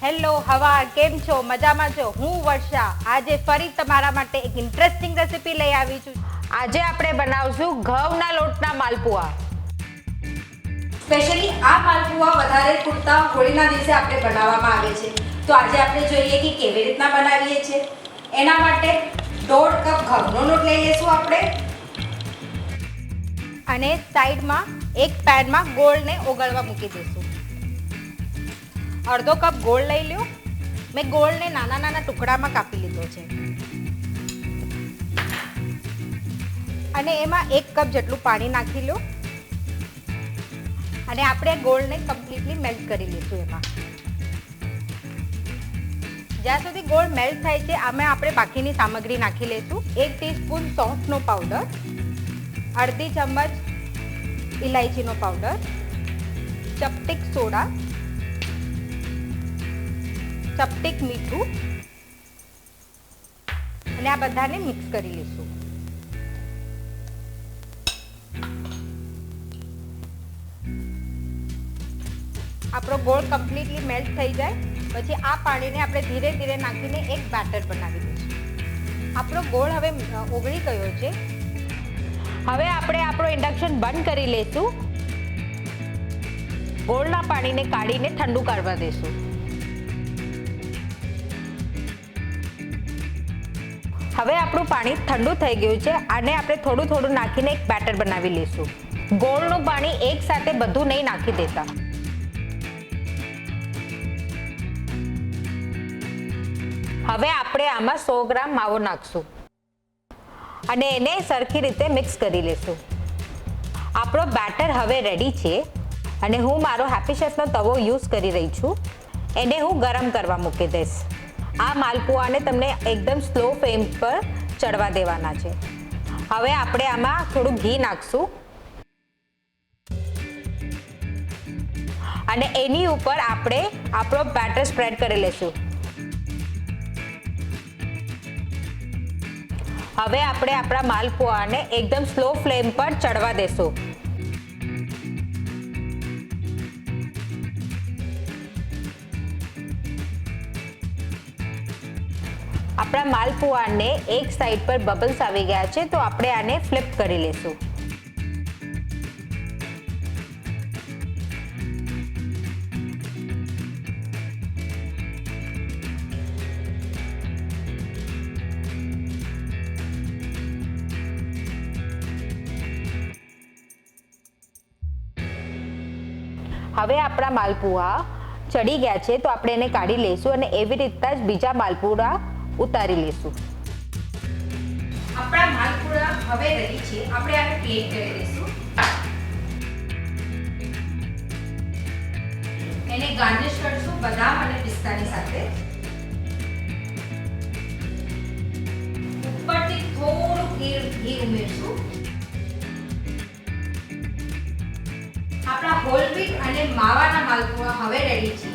Hello હવા, કેમ છો? મજામાં છો? હું વર્ષા આજે ફરી તમારા માટે એક ઇન્ટરેસ્ટિંગ રેસીપી લઈ આવી છું. આજે આપણે બનાવશું ઘઉંના લોટના માલપુઆ. સ્પેશિયલી આ માલપુઆ વધારે પૂરતા હોળીના દિવસે આપણે બનાવવામાં આવે છે. તો આજે આપણે જોઈએ કે કેવી રીતના બનાવીએ છીએ. એના માટે 1.5 કપ ઘઉંનો લોટ લઈ લઈશું આપણે અને સાઈડમાં એક પેનમાં ગોળને ઓગળવા મૂકી દઈશું. અડધો કપ ગોળ લઈ લ્યો. મેં ગોળને નાના નાના ટુકડામાં કાપી લીધો છે અને એમાં 1 કપ જેટલું પાણી નાખી લો અને આપણે ગોળને કમ્પ્લીટલી મેલ્ટ કરી લઈશું. એમાં જ્યાં સુધી ગોળ મેલ્ટ થાય છે આમાં આપણે બાકીની સામગ્રી નાખી લઈશું. 1 ટીસ્પૂન સોંફનો પાવડર, અડધી ચમચ ઇલાયચીનો પાવડર, ચપટીક સોડા, ચપટીક મીઠું અને આ બધાને મિક્સ કરી લઈશું. આપણો ગોળ કમ્પ્લીટલી મેલ્ટ થઈ જાય પછી આ પાણીને આપણે ધીરે ધીરે નાખીને એક બેટર બનાવી દઈશું. આપણો ગોળ હવે ઓગળી ગયો છે. હવે આપણે આપણો ઇન્ડક્શન બંધ કરી લઈશું. ગોળના પાણીને કાઢીને ઠંડુ કરવા દઈશું. હવે આપણું પાણી ઠંડુ થઈ ગયું છે અને આપણે થોડું થોડું નાખીને એક બેટર બનાવી લઈશું. ગોળનું પાણી એક સાથે બધું નહીં નાખી દેતા. હવે આપણે આમાં 100 ગ્રામ માવો નાખશું અને એને સરખી રીતે મિક્સ કરી લઈશું. આપણો બેટર હવે રેડી છે અને હું મારો હેપી શેફનો તવો યુઝ કરી રહી છું. એને હું ગરમ કરવા મૂકી દઈશ. આ માલપુઆને તમને એકદમ સ્લો ફ્લેમ પર ચડવા દેવાના છે. હવે આપણે આમાં થોડું ઘી નાખશું અને એની ઉપર આપણે આપણો બેટર સ્પ્રેડ કરી લઈશું. હવે આપણે આપણા માલપુઆને એકદમ સ્લો ફ્લેમ પર ચડવા દેશું. આપણા માલપુઆને એક સાઈડ પર બબલ્સ આવી ગયા છે તો આપણે આને ફ્લિપ કરી લેશું. હવે આપણા માલપુઆ ચડી ગયા છે તો આપણે એને કાઢી લઈશું અને એવી રીતના જ બીજા માલપુઆ ઉતારી લઈશું. આપણા માલપુઆ હવે રેડી છે. આપણે આને પ્લેટ કરી દઈશું. એને ગાર્નિશ કરશું બદામ અને પિસ્તાની સાથે. ઉપરથી થોડું ઘી ઉમેરશું. આપણા હોલ વ્હીટ અને માવાના માલપુઆ હવે રેડી છે.